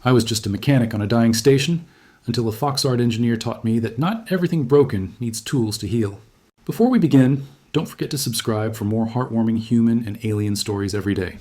I was just a mechanic on a dying station until a Foxart engineer taught me that not everything broken needs tools to heal. Before we begin, don't forget to subscribe for more heartwarming human and alien stories every day.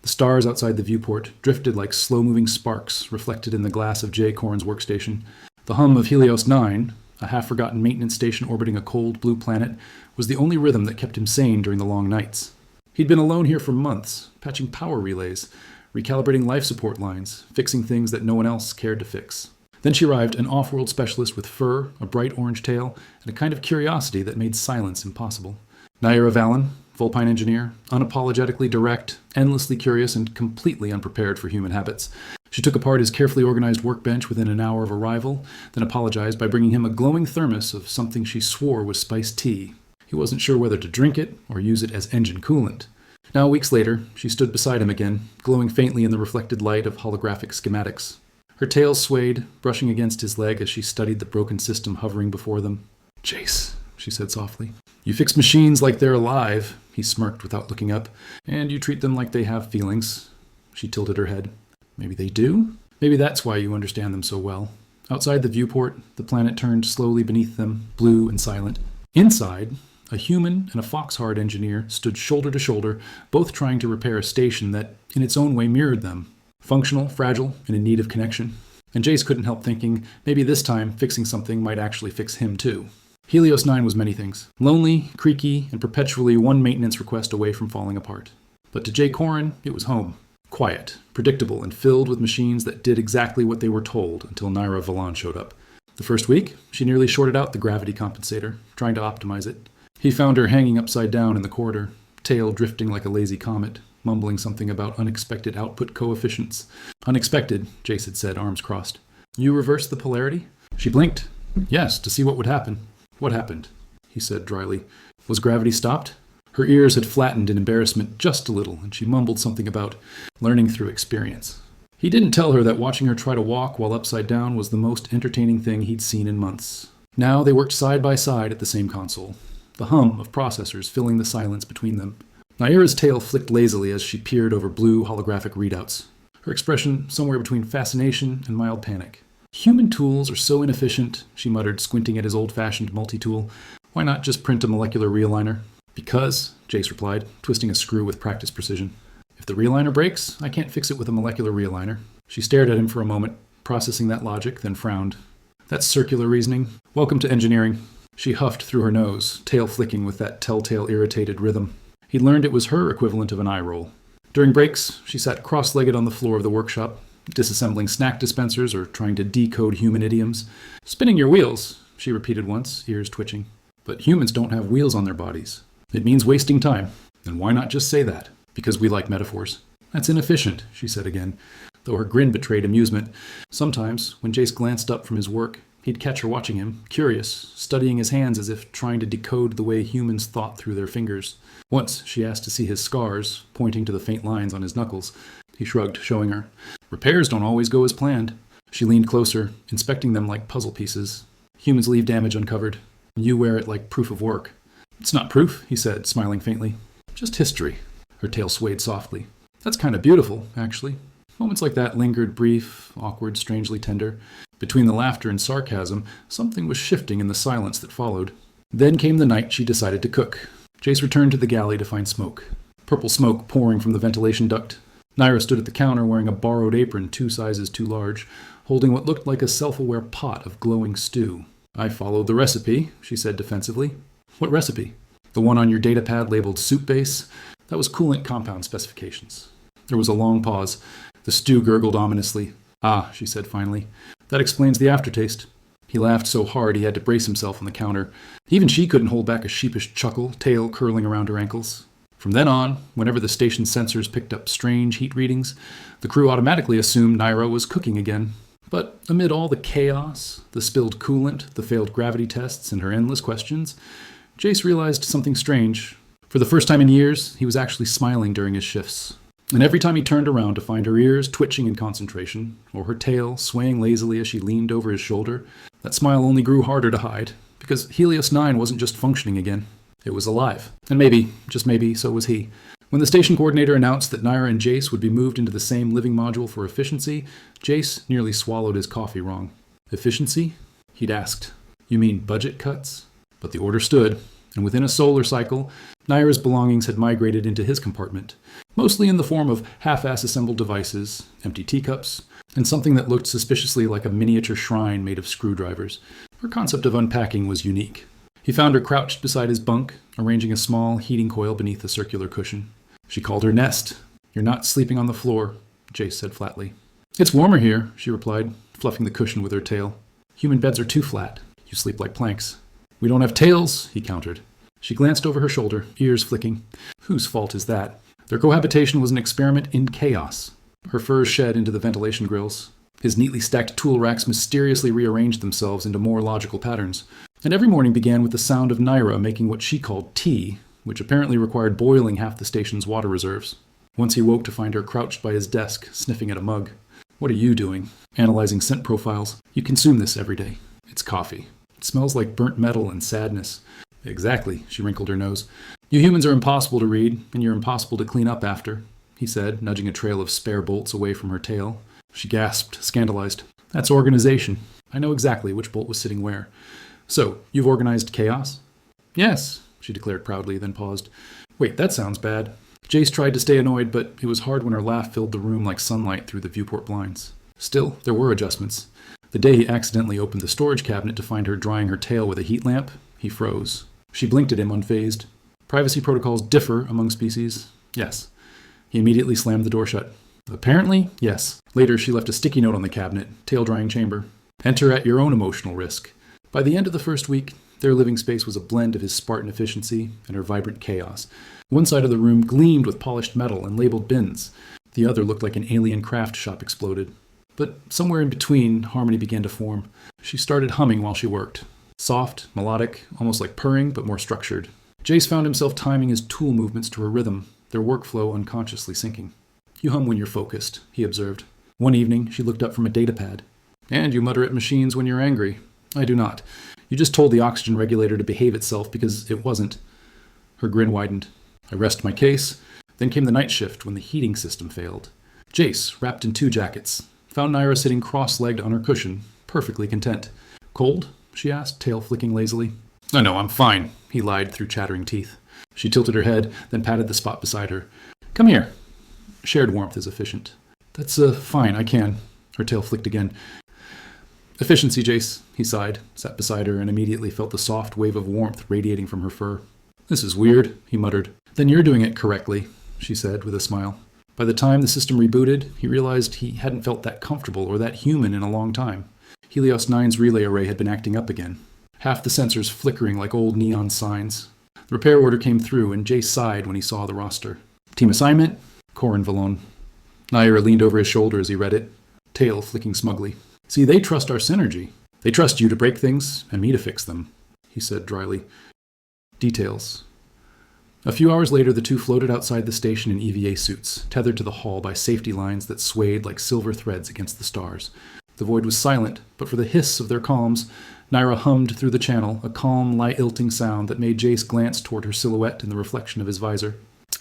The stars outside the viewport drifted like slow-moving sparks reflected in the glass of Jay Corrin's workstation. The hum of Helios 9, a half-forgotten maintenance station orbiting a cold blue planet, was the only rhythm that kept him sane during the long nights. He'd been alone here for months, patching power relays, recalibrating life support lines, fixing things that no one else cared to fix. Then she arrived, an off-world specialist with fur, a bright orange tail, and a kind of curiosity that made silence impossible. Naira Valen, Volpine engineer, unapologetically direct, endlessly curious, and completely unprepared for human habits. She took apart his carefully organized workbench within an hour of arrival, then apologized by bringing him a glowing thermos of something she swore was spiced tea. He wasn't sure whether to drink it or use it as engine coolant. Now, weeks later, she stood beside him again, glowing faintly in the reflected light of holographic schematics. Her tail swayed, brushing against his leg as she studied the broken system hovering before them. "Jace," she said softly. "You fix machines like they're alive," he smirked without looking up, "and you treat them like they have feelings." She tilted her head. "Maybe they do? Maybe that's why you understand them so well." Outside the viewport, the planet turned slowly beneath them, blue and silent. Inside, a human and a Foxhard engineer stood shoulder to shoulder, both trying to repair a station that, in its own way, mirrored them. Functional, fragile, and in need of connection. And Jace couldn't help thinking, maybe this time fixing something might actually fix him too. Helios 9 was many things. Lonely, creaky, and perpetually one maintenance request away from falling apart. But to Jay Corrin, it was home. Quiet, predictable, and filled with machines that did exactly what they were told until Naira Valen showed up. The first week, she nearly shorted out the gravity compensator, trying to optimize it. He found her hanging upside down in the corridor, tail drifting like a lazy comet, mumbling something about unexpected output coefficients. "Unexpected," Jace had said, arms crossed. "You reversed the polarity?" She blinked. "Yes, to see what would happen." "What happened?" he said dryly. "Was gravity stopped?" Her ears had flattened in embarrassment just a little, and she mumbled something about learning through experience. He didn't tell her that watching her try to walk while upside down was the most entertaining thing he'd seen in months. Now they worked side by side at the same console, the hum of processors filling the silence between them. Naira's tail flicked lazily as she peered over blue holographic readouts, her expression somewhere between fascination and mild panic. "Human tools are so inefficient," she muttered, squinting at his old-fashioned multi-tool. "Why not just print a molecular realigner?" "Because," Jace replied, twisting a screw with practiced precision. "If the realigner breaks, I can't fix it with a molecular realigner." She stared at him for a moment, processing that logic, then frowned. "That's circular reasoning. Welcome to engineering." She huffed through her nose, tail flicking with that telltale irritated rhythm. He learned it was her equivalent of an eye roll. During breaks, she sat cross-legged on the floor of the workshop, disassembling snack dispensers or trying to decode human idioms. "Spinning your wheels," she repeated once, ears twitching. "But humans don't have wheels on their bodies. It means wasting time. And why not just say that? Because we like metaphors." "That's inefficient," she said again, though her grin betrayed amusement. Sometimes, when Jace glanced up from his work, he'd catch her watching him, curious, studying his hands as if trying to decode the way humans thought through their fingers. Once she asked to see his scars, pointing to the faint lines on his knuckles. He shrugged, showing her. "Repairs don't always go as planned." She leaned closer, inspecting them like puzzle pieces. "Humans leave damage uncovered. You wear it like proof of work." "It's not proof," he said, smiling faintly. "Just history." Her tail swayed softly. "That's kind of beautiful, actually." Moments like that lingered, brief, awkward, strangely tender. Between the laughter and sarcasm, something was shifting in the silence that followed. Then came the night she decided to cook. Jace returned to the galley to find smoke. Purple smoke pouring from the ventilation duct. Naira stood at the counter wearing a borrowed apron 2 sizes too large, holding what looked like a self-aware pot of glowing stew. "I followed the recipe," she said defensively. "What recipe?" "The one on your datapad labeled soup base. That was coolant compound specifications." There was a long pause. The stew gurgled ominously. "Ah," she said finally. "That explains the aftertaste." He laughed so hard he had to brace himself on the counter. Even she couldn't hold back a sheepish chuckle, tail curling around her ankles. From then on, whenever the station sensors picked up strange heat readings, the crew automatically assumed Naira was cooking again. But amid all the chaos, the spilled coolant, the failed gravity tests, and her endless questions, Jace realized something strange. For the first time in years, he was actually smiling during his shifts. And every time he turned around to find her ears twitching in concentration, or her tail swaying lazily as she leaned over his shoulder, that smile only grew harder to hide, because Helios 9 wasn't just functioning again. It was alive. And maybe, just maybe, so was he. When the station coordinator announced that Naira and Jace would be moved into the same living module for efficiency, Jace nearly swallowed his coffee wrong. Efficiency? He'd asked. You mean budget cuts? But the order stood, and within a solar cycle, Naira's belongings had migrated into his compartment, mostly in the form of half-ass assembled devices, empty teacups, and something that looked suspiciously like a miniature shrine made of screwdrivers. Her concept of unpacking was unique. He found her crouched beside his bunk, arranging a small heating coil beneath a circular cushion. She called her nest. You're not sleeping on the floor, Jace said flatly. It's warmer here, she replied, fluffing the cushion with her tail. Human beds are too flat. You sleep like planks. We don't have tails, he countered. She glanced over her shoulder, ears flicking. Whose fault is that? Their cohabitation was an experiment in chaos. Her furs shed into the ventilation grills. His neatly stacked tool racks mysteriously rearranged themselves into more logical patterns. And every morning began with the sound of Naira making what she called tea, which apparently required boiling half the station's water reserves. Once he woke to find her crouched by his desk, sniffing at a mug. What are you doing? Analyzing scent profiles. You consume this every day. It's coffee. It smells like burnt metal and sadness. Exactly, she wrinkled her nose. You humans are impossible to read, and you're impossible to clean up after, he said, nudging a trail of spare bolts away from her tail. She gasped, scandalized. That's organization. I know exactly which bolt was sitting where. So, you've organized chaos? Yes, she declared proudly, then paused. Wait, that sounds bad. Jace tried to stay annoyed, but it was hard when her laugh filled the room like sunlight through the viewport blinds. Still, there were adjustments. The day he accidentally opened the storage cabinet to find her drying her tail with a heat lamp, he froze. She blinked at him, unfazed. Privacy protocols differ among species. Yes. He immediately slammed the door shut. Apparently, yes. Later, she left a sticky note on the cabinet, tail-drying chamber. Enter at your own emotional risk. By the end of the first week, their living space was a blend of his Spartan efficiency and her vibrant chaos. One side of the room gleamed with polished metal and labeled bins. The other looked like an alien craft shop exploded. But somewhere in between, harmony began to form. She started humming while she worked. Soft, melodic, almost like purring, but more structured. Jace found himself timing his tool movements to her rhythm, their workflow unconsciously syncing. You hum when you're focused, he observed. One evening, she looked up from a datapad. And you mutter at machines when you're angry. I do not. You just told the oxygen regulator to behave itself because it wasn't. Her grin widened. I rest my case. Then came the night shift when the heating system failed. Jace, wrapped in 2 jackets, found Naira sitting cross-legged on her cushion, perfectly content. Cold? She asked, tail flicking lazily. No, I'm fine, he lied through chattering teeth. She tilted her head, then patted the spot beside her. Come here. Shared warmth is efficient. That's fine, I can. Her tail flicked again. Efficiency, Jace, he sighed, sat beside her, and immediately felt the soft wave of warmth radiating from her fur. This is weird, he muttered. Then you're doing it correctly, she said with a smile. By the time the system rebooted, he realized he hadn't felt that comfortable or that human in a long time. Helios 9's relay array had been acting up again, half the sensors flickering like old neon signs. The repair order came through, and Jace sighed when he saw the roster. Team assignment? Corin Vallon. Naira leaned over his shoulder as he read it, tail flicking smugly. See, they trust our synergy. They trust you to break things and me to fix them, he said dryly. Details. A few hours later, the two floated outside the station in EVA suits, tethered to the hull by safety lines that swayed like silver threads against the stars. The void was silent, but for the hiss of their comms, Naira hummed through the channel, a calm, light-ilting sound that made Jace glance toward her silhouette in the reflection of his visor.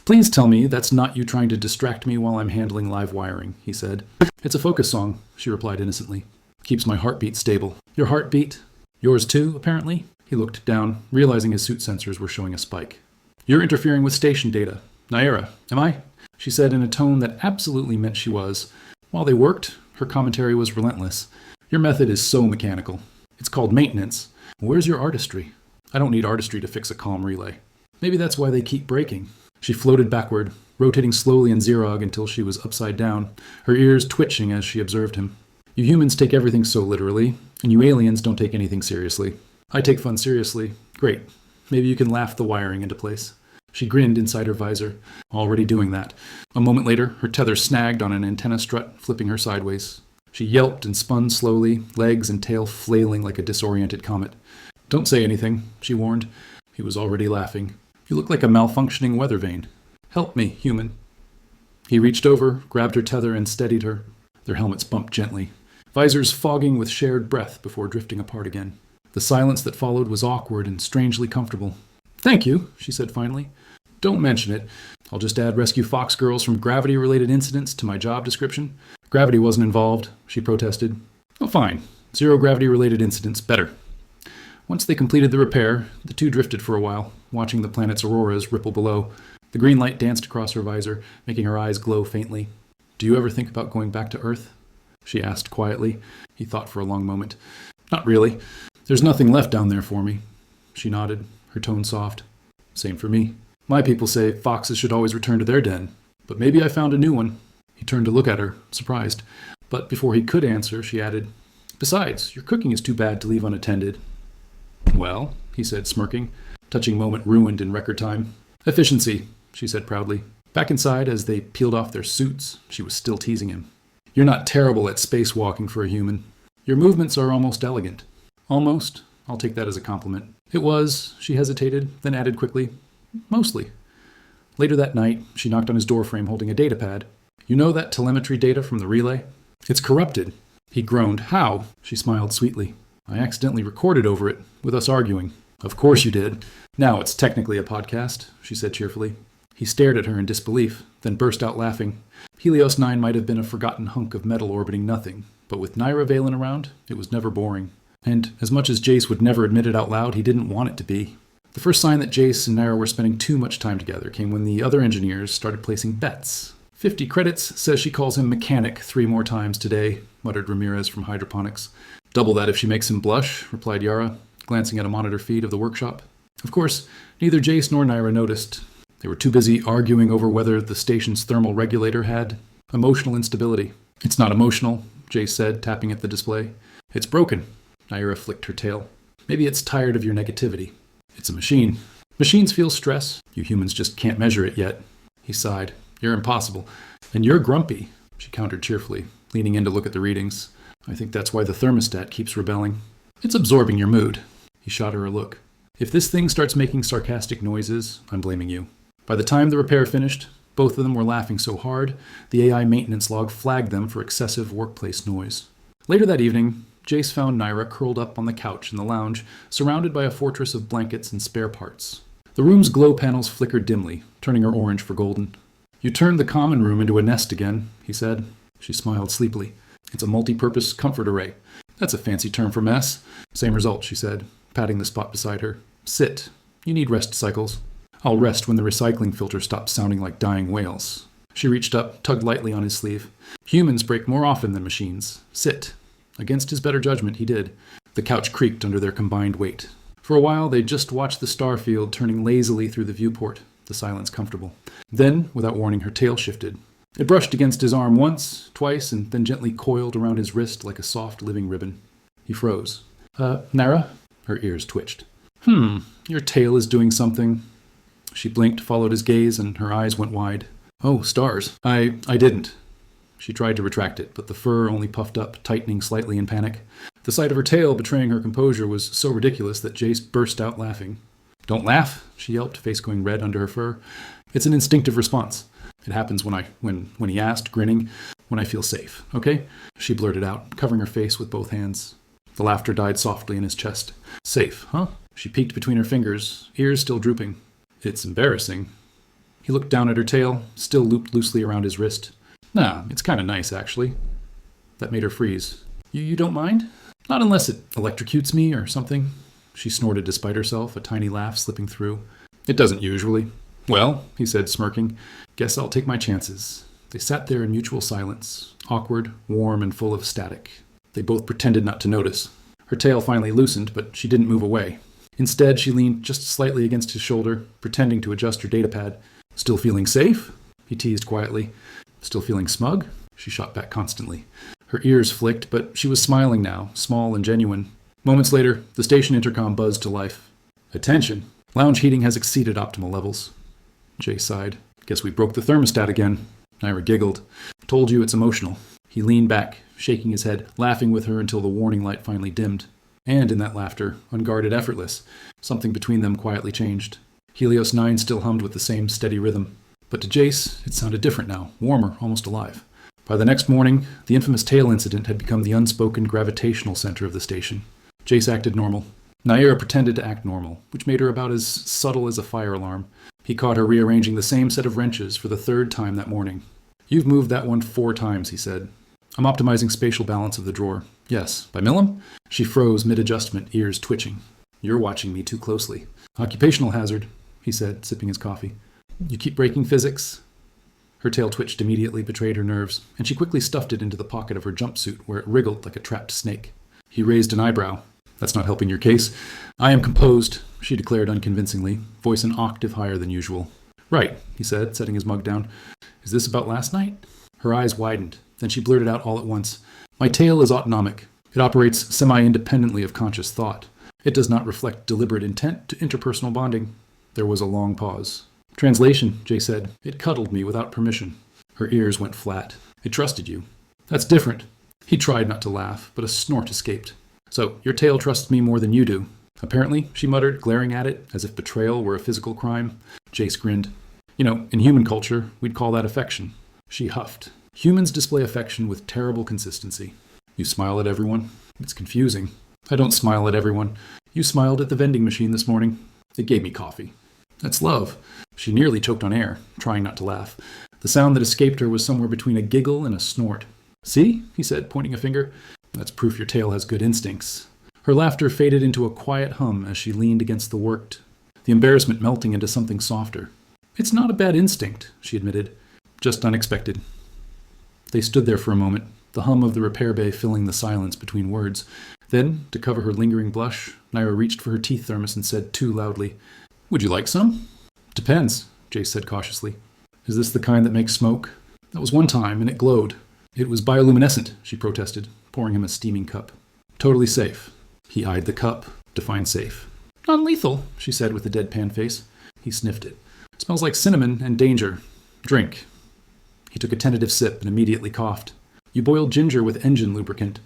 Please tell me that's not you trying to distract me while I'm handling live wiring, he said. It's a focus song, she replied innocently. Keeps my heartbeat stable. Your heartbeat? Yours too, apparently? He looked down, realizing his suit sensors were showing a spike. You're interfering with station data. Naira, am I? She said in a tone that absolutely meant she was. While they worked, her commentary was relentless. Your method is so mechanical. It's called maintenance. Where's your artistry? I don't need artistry to fix a comm relay. Maybe that's why they keep breaking. She floated backward, rotating slowly in Zerog until she was upside down, her ears twitching as she observed him. You humans take everything so literally, and you aliens don't take anything seriously. I take fun seriously. Great. Maybe you can laugh the wiring into place. She grinned inside her visor, already doing that. A moment later, her tether snagged on an antenna strut, flipping her sideways. She yelped and spun slowly, legs and tail flailing like a disoriented comet. Don't say anything, she warned. He was already laughing. You look like a malfunctioning weather vane. Help me, human. He reached over, grabbed her tether, and steadied her. Their helmets bumped gently, visors fogging with shared breath before drifting apart again. The silence that followed was awkward and strangely comfortable. Thank you, she said finally. Don't mention it. I'll just add rescue Fox girls from gravity-related incidents to my job description. Gravity wasn't involved, she protested. Oh, fine. Zero gravity-related incidents, better. Once they completed the repair, the two drifted for a while, watching the planet's auroras ripple below. The green light danced across her visor, making her eyes glow faintly. Do you ever think about going back to Earth? She asked quietly. He thought for a long moment. Not really. There's nothing left down there for me. She nodded, her tone soft. Same for me. My people say foxes should always return to their den, but maybe I found a new one. He turned to look at her, surprised. But before he could answer, she added, Besides, your cooking is too bad to leave unattended. Well, he said, smirking. Touching moment ruined in record time. Efficiency, she said proudly. Back inside, as they peeled off their suits, she was still teasing him. You're not terrible at spacewalking for a human. Your movements are almost elegant. Almost. I'll take that as a compliment. It was, she hesitated, then added quickly, mostly. Later that night, she knocked on his doorframe holding a datapad. You know that telemetry data from the relay? It's corrupted. He groaned. How? She smiled sweetly. I accidentally recorded over it, with us arguing. Of course you did. Now it's technically a podcast, she said cheerfully. He stared at her in disbelief, then burst out laughing. Helios 9 might have been a forgotten hunk of metal orbiting nothing, but with Naira Valen around, it was never boring. And as much as Jace would never admit it out loud, he didn't want it to be. The first sign that Jace and Naira were spending too much time together came when the other engineers started placing bets. 50 credits says she calls him mechanic 3 more times today, muttered Ramirez from hydroponics. Double that if she makes him blush, replied Yara, glancing at a monitor feed of the workshop. Of course, neither Jace nor Naira noticed. They were too busy arguing over whether the station's thermal regulator had emotional instability. It's not emotional, Jace said, tapping at the display. It's broken. Naira flicked her tail. Maybe it's tired of your negativity. It's a machine. Machines feel stress. You humans just can't measure it yet. He sighed. You're impossible. And you're grumpy, she countered cheerfully, leaning in to look at the readings. I think that's why the thermostat keeps rebelling. It's absorbing your mood. He shot her a look. If this thing starts making sarcastic noises, I'm blaming you. By the time the repair finished, both of them were laughing so hard, the AI maintenance log flagged them for excessive workplace noise. Later that evening, Jace found Naira curled up on the couch in the lounge, surrounded by a fortress of blankets and spare parts. The room's glow panels flickered dimly, turning her orange for golden. You turned the common room into a nest again, he said. She smiled sleepily. It's a multi-purpose comfort array. That's a fancy term for mess. Same result, she said, patting the spot beside her. Sit. You need rest cycles. I'll rest when the recycling filter stops sounding like dying whales. She reached up, tugged lightly on his sleeve. Humans break more often than machines. Sit. Against his better judgment, he did. The couch creaked under their combined weight. For a while, they just watched the star field turning lazily through the viewport, the silence comfortable. Then, without warning, her tail shifted. It brushed against his arm once, twice, and then gently coiled around his wrist like a soft living ribbon. He froze. Naira? Her ears twitched. Your tail is doing something. She blinked, followed his gaze, and her eyes went wide. Oh, stars. I didn't. She tried to retract it, but the fur only puffed up, tightening slightly in panic. The sight of her tail betraying her composure was so ridiculous that Jace burst out laughing. Don't laugh, she yelped, face going red under her fur. It's an instinctive response. It happens when he asked, grinning, when I feel safe, okay? She blurted out, covering her face with both hands. The laughter died softly in his chest. Safe, huh? She peeked between her fingers, ears still drooping. It's embarrassing. He looked down at her tail, still looped loosely around his wrist. Nah, it's kind of nice, actually. That made her freeze. You don't mind? Not unless it electrocutes me or something. She snorted despite herself, a tiny laugh slipping through. It doesn't usually. Well, he said, smirking, guess I'll take my chances. They sat there in mutual silence, awkward, warm, and full of static. They both pretended not to notice. Her tail finally loosened, but she didn't move away. Instead, she leaned just slightly against his shoulder, pretending to adjust her datapad. Still feeling safe? He teased quietly. Still feeling smug? She shot back constantly. Her ears flicked, but she was smiling now, small and genuine. Moments later, the station intercom buzzed to life. Attention! Lounge heating has exceeded optimal levels. Jay sighed. Guess we broke the thermostat again. Naira giggled. Told you it's emotional. He leaned back, shaking his head, laughing with her until the warning light finally dimmed. And in that laughter, unguarded, effortless, something between them quietly changed. Helios 9 still hummed with the same steady rhythm. But to Jace, it sounded different now, warmer, almost alive. By the next morning, the infamous tail incident had become the unspoken gravitational center of the station. Jace acted normal. Naira pretended to act normal, which made her about as subtle as a fire alarm. He caught her rearranging the same set of wrenches for the third time that morning. You've moved that one 4 times, he said. I'm optimizing spatial balance of the drawer. Yes, by Millam? She froze mid-adjustment, ears twitching. You're watching me too closely. Occupational hazard, he said, sipping his coffee. You keep breaking physics? Her tail twitched immediately, betrayed her nerves, and she quickly stuffed it into the pocket of her jumpsuit where it wriggled like a trapped snake. He raised an eyebrow. That's not helping your case. I am composed, she declared unconvincingly, voice an octave higher than usual. Right, he said, setting his mug down. Is this about last night? Her eyes widened. Then she blurted out all at once. My tail is autonomic. It operates semi-independently of conscious thought. It does not reflect deliberate intent to interpersonal bonding. There was a long pause. Translation, Jay said. It cuddled me without permission. Her ears went flat. It trusted you. That's different. He tried not to laugh, but a snort escaped. So, your tail trusts me more than you do. Apparently, she muttered, glaring at it, as if betrayal were a physical crime. Jace grinned. You know, in human culture, we'd call that affection. She huffed. Humans display affection with terrible consistency. You smile at everyone? It's confusing. I don't smile at everyone. You smiled at the vending machine this morning. It gave me coffee. That's love. She nearly choked on air, trying not to laugh. The sound that escaped her was somewhere between a giggle and a snort. See? He said, pointing a finger. That's proof your tail has good instincts. Her laughter faded into a quiet hum as she leaned against the worked, the embarrassment melting into something softer. It's not a bad instinct, she admitted. Just unexpected. They stood there for a moment, the hum of the repair bay filling the silence between words. Then, to cover her lingering blush, Naira reached for her teeth thermos and said too loudly, Would you like some? Depends, Jace said cautiously. Is this the kind that makes smoke? That was one time, and it glowed. It was bioluminescent, she protested, pouring him a steaming cup. Totally safe. He eyed the cup, defined safe. Non-lethal, she said with a deadpan face. He sniffed it. Smells like cinnamon and danger. Drink. He took a tentative sip and immediately coughed. You boiled ginger with engine lubricant.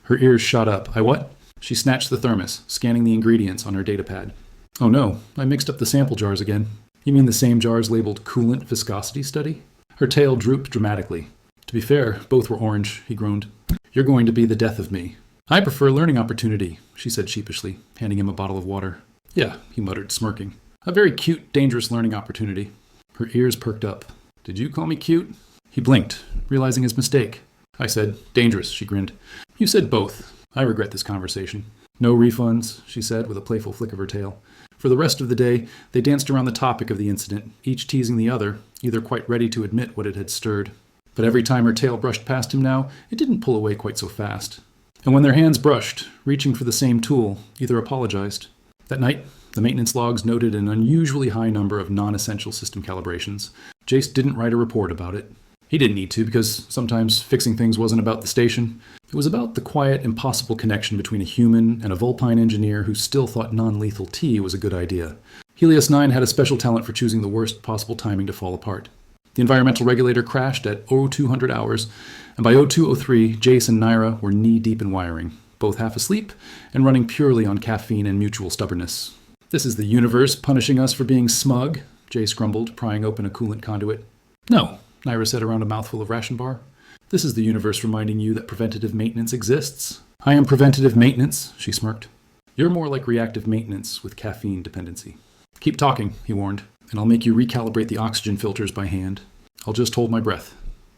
Her ears shot up. I what? She snatched the thermos, scanning the ingredients on her datapad. Oh no, I mixed up the sample jars again. You mean the same jars labeled coolant viscosity study? Her tail drooped dramatically. To be fair, both were orange, he groaned. You're going to be the death of me. I prefer learning opportunity, she said sheepishly, handing him a bottle of water. Yeah, he muttered, smirking. A very cute, dangerous learning opportunity. Her ears perked up. Did you call me cute? He blinked, realizing his mistake. I said, dangerous, she grinned. You said both. I regret this conversation. No refunds, she said with a playful flick of her tail. For the rest of the day, they danced around the topic of the incident, each teasing the other, either quite ready to admit what it had stirred. But every time her tail brushed past him now, it didn't pull away quite so fast. And when their hands brushed, reaching for the same tool, either apologized. That night, the maintenance logs noted an unusually high number of non-essential system calibrations. Jace didn't write a report about it. He didn't need to, because sometimes fixing things wasn't about the station. It was about the quiet, impossible connection between a human and a Vulpine engineer who still thought non-lethal tea was a good idea. Helios 9 had a special talent for choosing the worst possible timing to fall apart. The environmental regulator crashed at 0200 hours, and by 0203, Jace and Naira were knee-deep in wiring, both half asleep and running purely on caffeine and mutual stubbornness. This is the universe punishing us for being smug, Jace grumbled, prying open a coolant conduit. No, Naira said around a mouthful of ration bar. This is the universe reminding you that preventative maintenance exists. I am preventative maintenance, she smirked. You're more like reactive maintenance with caffeine dependency. Keep talking, he warned, and I'll make you recalibrate the oxygen filters by hand. I'll just hold my breath.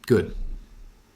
Good.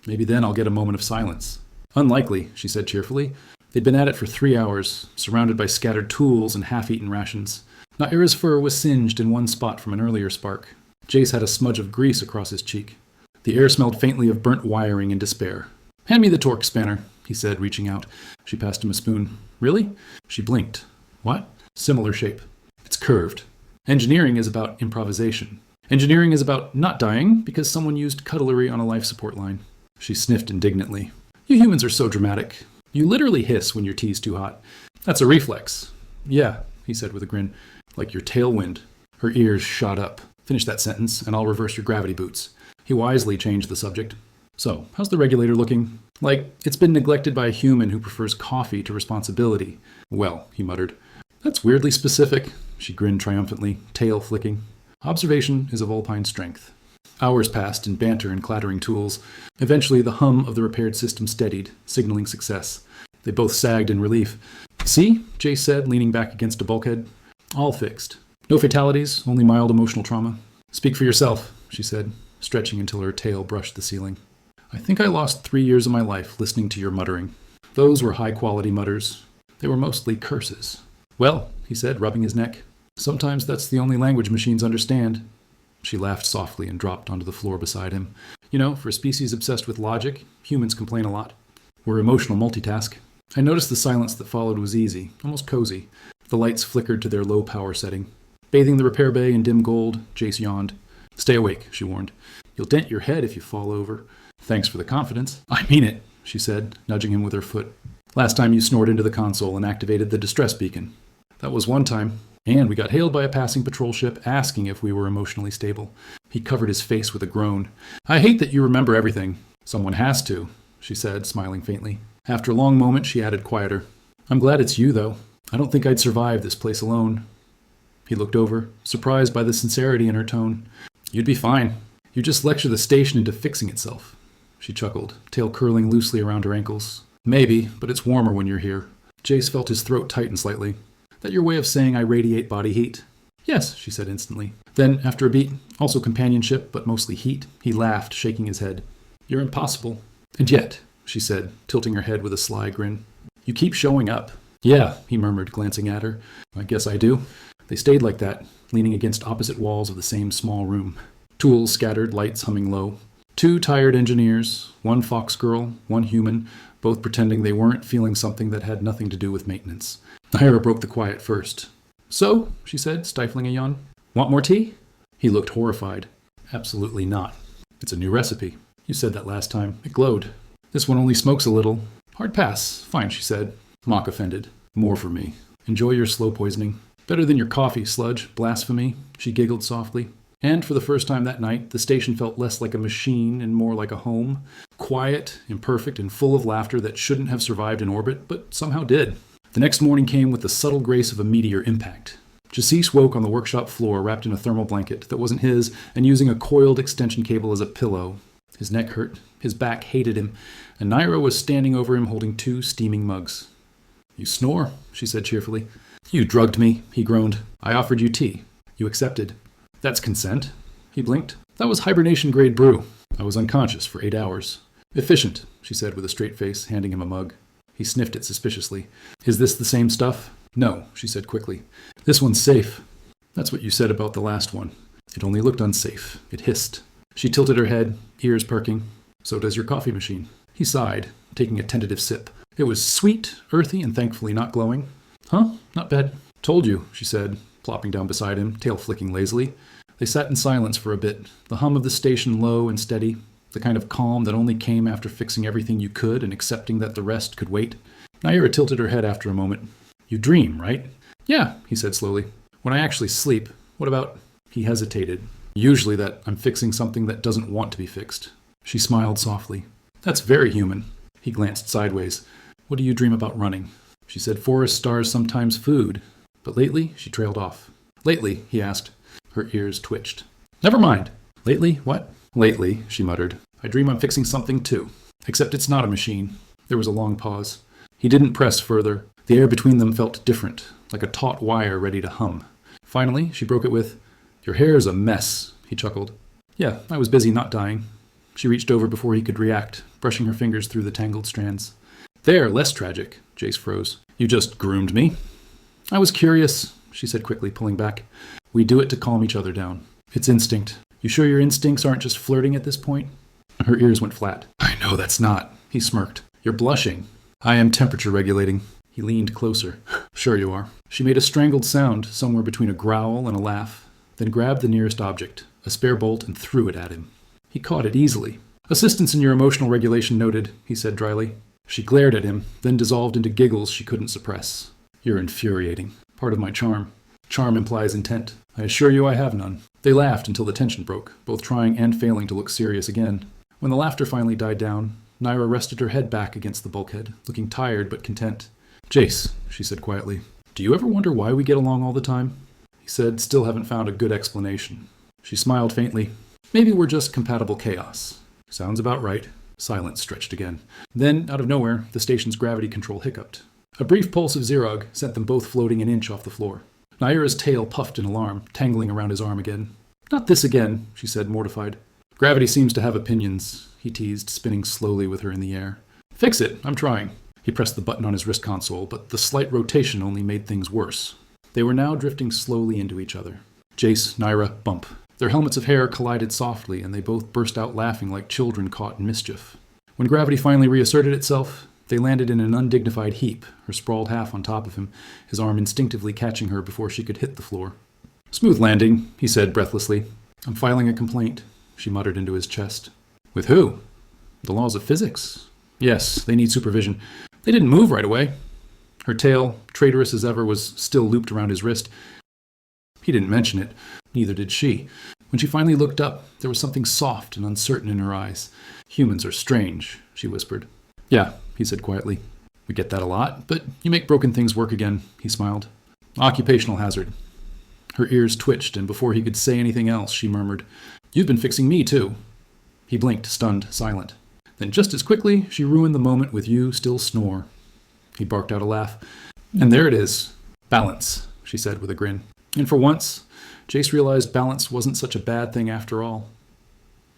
Maybe then I'll get a moment of silence. Unlikely, she said cheerfully. They'd been at it for 3 hours, surrounded by scattered tools and half-eaten rations. Naira's fur was singed in one spot from an earlier spark. Jace had a smudge of grease across his cheek. The air smelled faintly of burnt wiring and despair. Hand me the torque spanner, he said, reaching out. She passed him a spoon. Really? She blinked. What? Similar shape. It's curved. Engineering is about improvisation. Engineering is about not dying because someone used cutlery on a life support line. She sniffed indignantly. You humans are so dramatic. You literally hiss when your tea's too hot. That's a reflex. Yeah, he said with a grin. Like your tailwind. Her ears shot up. Finish that sentence, and I'll reverse your gravity boots. He wisely changed the subject. So, how's the regulator looking? Like, it's been neglected by a human who prefers coffee to responsibility. Well, he muttered. That's weirdly specific. She grinned triumphantly, tail flicking. Observation is a Vulpine strength. Hours passed in banter and clattering tools. Eventually, the hum of the repaired system steadied, signaling success. They both sagged in relief. See? Jace said, leaning back against a bulkhead. All fixed. No fatalities, only mild emotional trauma. Speak for yourself, she said, stretching until her tail brushed the ceiling. I think I lost 3 years of my life listening to your muttering. Those were high-quality mutters. They were mostly curses. Well, he said, rubbing his neck, sometimes that's the only language machines understand. She laughed softly and dropped onto the floor beside him. You know, for a species obsessed with logic, humans complain a lot. We're emotional multitask. I noticed the silence that followed was easy, almost cozy. The lights flickered to their low power setting. Bathing the repair bay in dim gold, Jace yawned. Stay awake, she warned. You'll dent your head if you fall over. Thanks for the confidence. I mean it, she said, nudging him with her foot. Last time you snored into the console and activated the distress beacon. That was one time. And we got hailed by a passing patrol ship asking if we were emotionally stable. He covered his face with a groan. I hate that you remember everything. Someone has to, she said, smiling faintly. After a long moment, she added quieter. I'm glad it's you, though. I don't think I'd survive this place alone. He looked over, surprised by the sincerity in her tone. You'd be fine. You just lecture the station into fixing itself. She chuckled, tail curling loosely around her ankles. Maybe, but it's warmer when you're here. Jace felt his throat tighten slightly. That your way of saying I radiate body heat? Yes, she said instantly. Then, after a beat, also companionship, but mostly heat, he laughed, shaking his head. You're impossible. And yet, she said, tilting her head with a sly grin. You keep showing up. Yeah, he murmured, glancing at her. I guess I do. They stayed like that, leaning against opposite walls of the same small room. Tools scattered, lights humming low. 2 tired engineers, 1 fox girl, 1 human, both pretending they weren't feeling something that had nothing to do with maintenance. Naira broke the quiet first. So, she said, stifling a yawn. Want more tea? He looked horrified. Absolutely not. It's a new recipe. You said that last time. It glowed. This one only smokes a little. Hard pass. Fine, she said. Mock offended. More for me. Enjoy your slow poisoning. Better than your coffee, sludge. Blasphemy. She giggled softly. And for the first time that night, the station felt less like a machine and more like a home. Quiet, imperfect, and full of laughter that shouldn't have survived in orbit, but somehow did. The next morning came with the subtle grace of a meteor impact. Jacis woke on the workshop floor wrapped in a thermal blanket that wasn't his and using a coiled extension cable as a pillow. His neck hurt, his back hated him, and Naira was standing over him holding 2 steaming mugs. You snore, she said cheerfully. You drugged me, he groaned. I offered you tea. You accepted. That's consent. He blinked. That was hibernation-grade brew. I was unconscious for 8 hours. Efficient, she said with a straight face, handing him a mug. He sniffed it suspiciously. Is this the same stuff? No, she said quickly. This one's safe. That's what you said about the last one. It only looked unsafe. It hissed. She tilted her head, ears perking. So does your coffee machine. He sighed, taking a tentative sip. It was sweet, earthy, and thankfully not glowing. Huh? Not bad. Told you, she said, plopping down beside him, tail flicking lazily. They sat in silence for a bit, the hum of the station low and steady, the kind of calm that only came after fixing everything you could and accepting that the rest could wait. Naira tilted her head after a moment. You dream, right? Yeah, he said slowly. When I actually sleep, what about... He hesitated. Usually that I'm fixing something that doesn't want to be fixed. She smiled softly. That's very human. He glanced sideways. What do you dream about running? She said forest stars, sometimes food. But lately, she trailed off. Lately, he asked. Her ears twitched. Never mind. Lately, what? Lately, she muttered. I dream I'm fixing something too. Except it's not a machine. There was a long pause. He didn't press further. The air between them felt different, like a taut wire ready to hum. Finally, she broke it with, Your hair is a mess, he chuckled. Yeah, I was busy not dying. She reached over before he could react, brushing her fingers through the tangled strands. There, less tragic, Jace froze. You just groomed me. I was curious, she said quickly, pulling back. We do it to calm each other down. It's instinct. You sure your instincts aren't just flirting at this point? Her ears went flat. I know that's not. He smirked. You're blushing. I am temperature regulating. He leaned closer. Sure you are. She made a strangled sound, somewhere between a growl and a laugh, then grabbed the nearest object, a spare bolt, and threw it at him. He caught it easily. Assistance in your emotional regulation noted, he said dryly. She glared at him, then dissolved into giggles she couldn't suppress. You're infuriating. Part of my charm. Charm implies intent. I assure you I have none. They laughed until the tension broke, both trying and failing to look serious again. When the laughter finally died down, Naira rested her head back against the bulkhead, looking tired but content. Jace, she said quietly, do you ever wonder why we get along all the time? He said, still haven't found a good explanation. She smiled faintly. Maybe we're just compatible chaos. Sounds about right. Silence stretched again. Then, out of nowhere, the station's gravity control hiccuped. A brief pulse of Zerog sent them both floating an inch off the floor. Naira's tail puffed in alarm, tangling around his arm again. Not this again, she said, mortified. Gravity seems to have opinions, he teased, spinning slowly with her in the air. Fix it, I'm trying. He pressed the button on his wrist console, but the slight rotation only made things worse. They were now drifting slowly into each other. Jace, Naira, bump. Their helmets of hair collided softly, and they both burst out laughing like children caught in mischief. When gravity finally reasserted itself, they landed in an undignified heap, her sprawled half on top of him, his arm instinctively catching her before she could hit the floor. Smooth landing, he said breathlessly. I'm filing a complaint, she muttered into his chest. With who? The laws of physics? Yes, they need supervision. They didn't move right away. Her tail, traitorous as ever, was still looped around his wrist. He didn't mention it. Neither did she. When she finally looked up, there was something soft and uncertain in her eyes. Humans are strange, she whispered. Yeah, he said quietly. We get that a lot, but you make broken things work again, he smiled. Occupational hazard. Her ears twitched, and before he could say anything else, she murmured, You've been fixing me, too. He blinked, stunned, silent. Then just as quickly, she ruined the moment with you still snore. He barked out a laugh. And there it is. Balance, she said with a grin. And for once, Jace realized balance wasn't such a bad thing after all.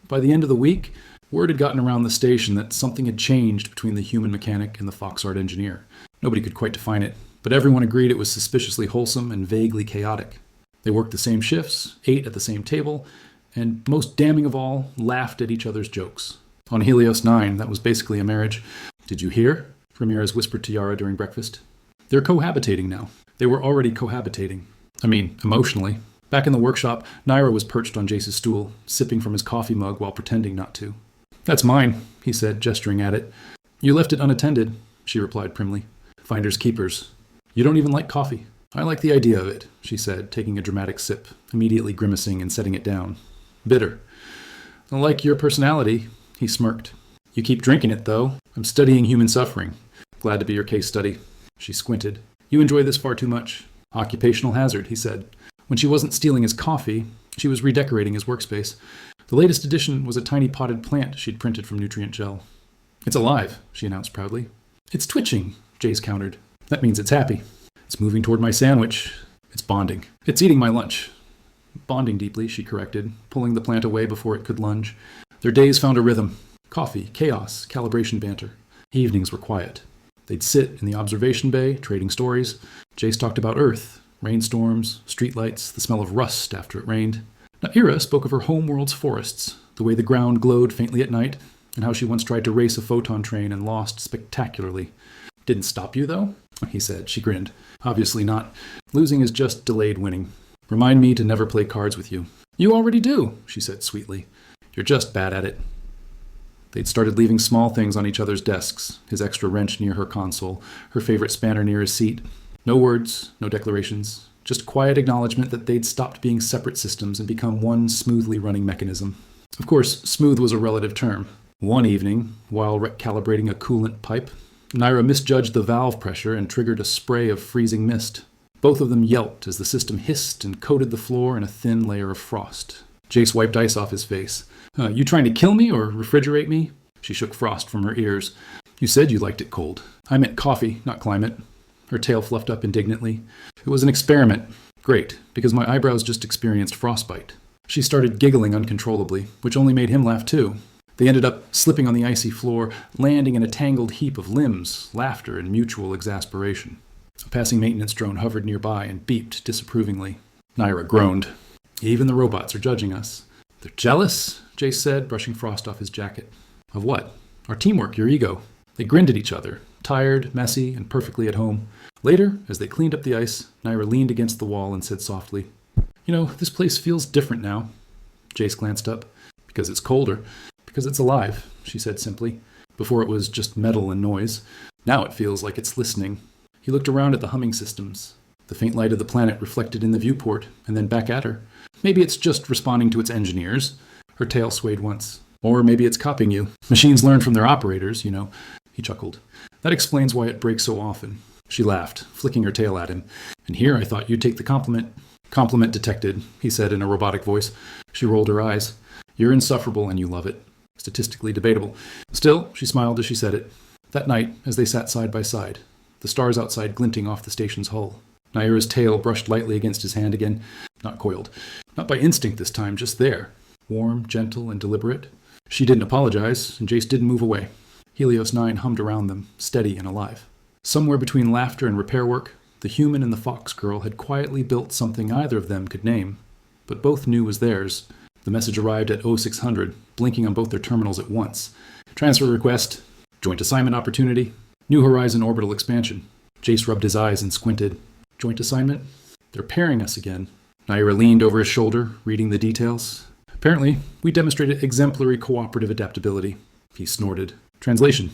By the end of the week, word had gotten around the station that something had changed between the human mechanic and the Foxart engineer. Nobody could quite define it, but everyone agreed it was suspiciously wholesome and vaguely chaotic. They worked the same shifts, ate at the same table, and most damning of all, laughed at each other's jokes. On Helios 9, that was basically a marriage. Did you hear? Ramirez whispered to Yara during breakfast. They're cohabitating now. They were already cohabitating. I mean, emotionally. Back in the workshop, Naira was perched on Jace's stool, sipping from his coffee mug while pretending not to. That's mine, he said, gesturing at it. You left it unattended, she replied primly. Finders keepers. You don't even like coffee. I like the idea of it, she said, taking a dramatic sip, immediately grimacing and setting it down. Bitter. I like your personality, he smirked. You keep drinking it, though. I'm studying human suffering. Glad to be your case study. She squinted. You enjoy this far too much. Occupational hazard, he said. When she wasn't stealing his coffee, she was redecorating his workspace. The latest addition was a tiny potted plant she'd printed from Nutrient Gel. It's alive, she announced proudly. It's twitching, Jace countered. That means it's happy. It's moving toward my sandwich. It's bonding. It's eating my lunch. Bonding deeply, she corrected, pulling the plant away before it could lunge. Their days found a rhythm. Coffee, chaos, calibration banter. Evenings were quiet. They'd sit in the observation bay, trading stories. Jace talked about Earth, rainstorms, streetlights, the smell of rust after it rained. Naira spoke of her homeworld's forests, the way the ground glowed faintly at night, and how she once tried to race a photon train and lost spectacularly. Didn't stop you, though? He said. She grinned. Obviously not. Losing is just delayed winning. Remind me to never play cards with you. You already do, she said sweetly. You're just bad at it. They'd started leaving small things on each other's desks, his extra wrench near her console, her favorite spanner near his seat. No words, no declarations, just quiet acknowledgement that they'd stopped being separate systems and become one smoothly running mechanism. Of course, smooth was a relative term. One evening, while calibrating a coolant pipe, Naira misjudged the valve pressure and triggered a spray of freezing mist. Both of them yelped as the system hissed and coated the floor in a thin layer of frost. Jace wiped ice off his face. You trying to kill me or refrigerate me? She shook frost from her ears. You said you liked it cold. I meant coffee, not climate. Her tail fluffed up indignantly. It was an experiment. Great, because my eyebrows just experienced frostbite. She started giggling uncontrollably, which only made him laugh too. They ended up slipping on the icy floor, landing in a tangled heap of limbs, laughter, and mutual exasperation. A passing maintenance drone hovered nearby and beeped disapprovingly. Naira groaned. Even the robots are judging us. They're jealous, Jace said, brushing frost off his jacket. Of what? Our teamwork, your ego. They grinned at each other, tired, messy, and perfectly at home. Later, as they cleaned up the ice, Naira leaned against the wall and said softly, You know, this place feels different now. Jace glanced up. Because it's colder. Because it's alive, she said simply. Before it was just metal and noise. Now it feels like it's listening. He looked around at the humming systems. The faint light of the planet reflected in the viewport, and then back at her. Maybe it's just responding to its engineers. Her tail swayed once. Or maybe it's copying you. Machines learn from their operators, you know. He chuckled. That explains why it breaks so often. She laughed, flicking her tail at him. And here I thought you'd take the compliment. Compliment detected, he said in a robotic voice. She rolled her eyes. You're insufferable and you love it. Statistically debatable. Still, she smiled as she said it. That night, as they sat side by side, the stars outside glinting off the station's hull, Naira's tail brushed lightly against his hand again, not coiled. Not by instinct this time, just there. Warm, gentle, and deliberate. She didn't apologize, and Jace didn't move away. Helios 9 hummed around them, steady and alive. Somewhere between laughter and repair work, the human and the fox girl had quietly built something neither of them could name, but both knew was theirs. The message arrived at 0600, blinking on both their terminals at once. Transfer request, joint assignment opportunity, New Horizon orbital expansion. Jace rubbed his eyes and squinted. Joint assignment? They're pairing us again. Naira leaned over his shoulder, reading the details. Apparently, we demonstrated exemplary cooperative adaptability. He snorted. Translation.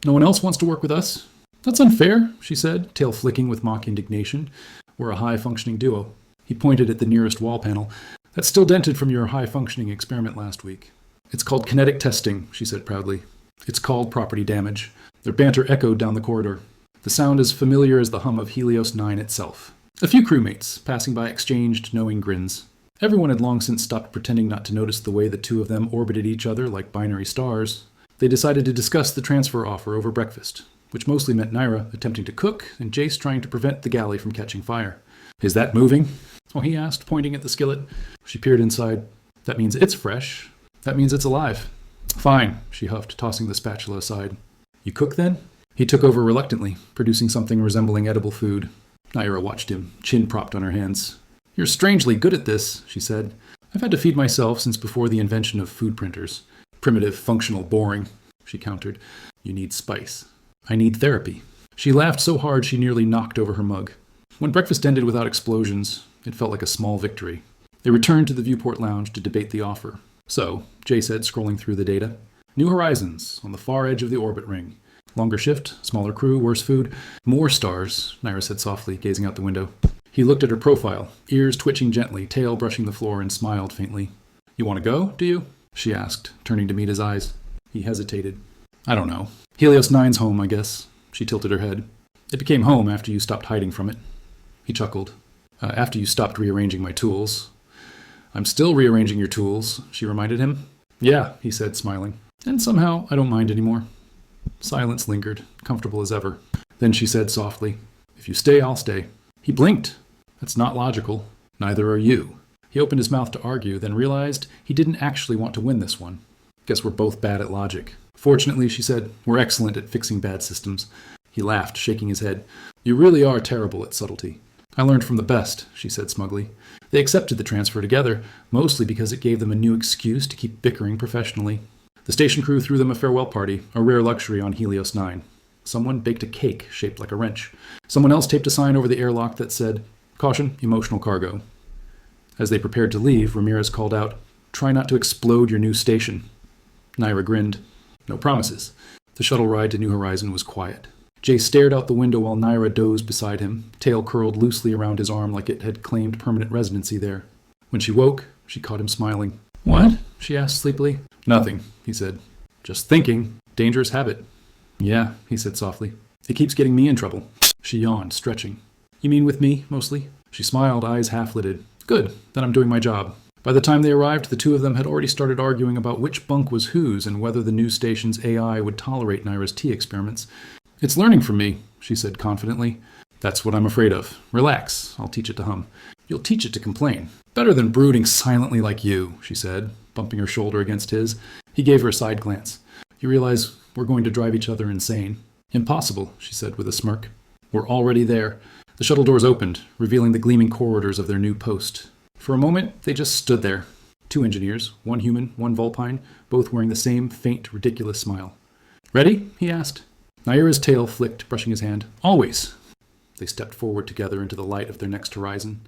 No one else wants to work with us? That's unfair, she said, tail flicking with mock indignation. We're a high-functioning duo. He pointed at the nearest wall panel. That's still dented from your high-functioning experiment last week. It's called kinetic testing, she said proudly. It's called property damage. Their banter echoed down the corridor. The sound as familiar as the hum of Helios 9 itself. A few crewmates, passing by, exchanged knowing grins. Everyone had long since stopped pretending not to notice the way the two of them orbited each other like binary stars. They decided to discuss the transfer offer over breakfast, which mostly meant Naira attempting to cook and Jace trying to prevent the galley from catching fire. Is that moving? Oh, he asked, pointing at the skillet. She peered inside. That means it's fresh. That means it's alive. Fine, she huffed, tossing the spatula aside. You cook then? He took over reluctantly, producing something resembling edible food. Naira watched him, chin propped on her hands. You're strangely good at this, she said. I've had to feed myself since before the invention of food printers. Primitive, functional, boring, she countered. You need spice. I need therapy. She laughed so hard she nearly knocked over her mug. When breakfast ended without explosions, it felt like a small victory. They returned to the viewport lounge to debate the offer. So, Jay said, scrolling through the data. New horizons, on the far edge of the orbit ring. Longer shift, smaller crew, worse food. More stars, Naira said softly, gazing out the window. He looked at her profile, ears twitching gently, tail brushing the floor, and smiled faintly. You want to go, do you? She asked, turning to meet his eyes. He hesitated. I don't know. Helios 9's home, I guess. She tilted her head. It became home after you stopped hiding from it. He chuckled. After you stopped rearranging my tools. I'm still rearranging your tools, she reminded him. Yeah, he said, smiling. And somehow I don't mind anymore. Silence lingered, comfortable as ever. Then she said softly, If you stay, I'll stay. He blinked. That's not logical. Neither are you. He opened his mouth to argue, then realized he didn't actually want to win this one. Guess we're both bad at logic. Fortunately, she said, we're excellent at fixing bad systems. He laughed, shaking his head. You really are terrible at subtlety. I learned from the best, she said smugly. They accepted the transfer together, mostly because it gave them a new excuse to keep bickering professionally. The station crew threw them a farewell party, a rare luxury on Helios 9. Someone baked a cake shaped like a wrench. Someone else taped a sign over the airlock that said, Caution, emotional cargo. As they prepared to leave, Ramirez called out, Try not to explode your new station. Naira grinned. No promises. The shuttle ride to New Horizon was quiet. Jay stared out the window while Naira dozed beside him, tail curled loosely around his arm like it had claimed permanent residency there. When she woke, she caught him smiling. What? She asked sleepily. Nothing, he said. Just thinking. Dangerous habit. Yeah, he said softly. It keeps getting me in trouble. She yawned, stretching. You mean with me, mostly? She smiled, eyes half-lidded. Good, then I'm doing my job. By the time they arrived, the two of them had already started arguing about which bunk was whose and whether the new station's AI would tolerate Naira's tea experiments. It's learning from me, she said confidently. That's what I'm afraid of. Relax, I'll teach it to hum. You'll teach it to complain. Better than brooding silently like you, she said, bumping her shoulder against his. He gave her a side glance. You realize we're going to drive each other insane. Impossible, she said with a smirk. We're already there. The shuttle doors opened, revealing the gleaming corridors of their new post. For a moment, they just stood there. Two engineers, one human, one Vulpine, both wearing the same faint, ridiculous smile. Ready? He asked. Naira's tail flicked, brushing his hand. Always. They stepped forward together into the light of their next horizon.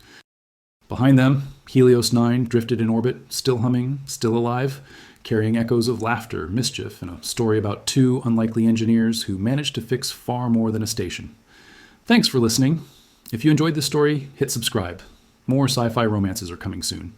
Behind them, Helios 9 drifted in orbit, still humming, still alive, carrying echoes of laughter, mischief, and a story about two unlikely engineers who managed to fix far more than a station. Thanks for listening. If you enjoyed this story, hit subscribe. More sci-fi romances are coming soon.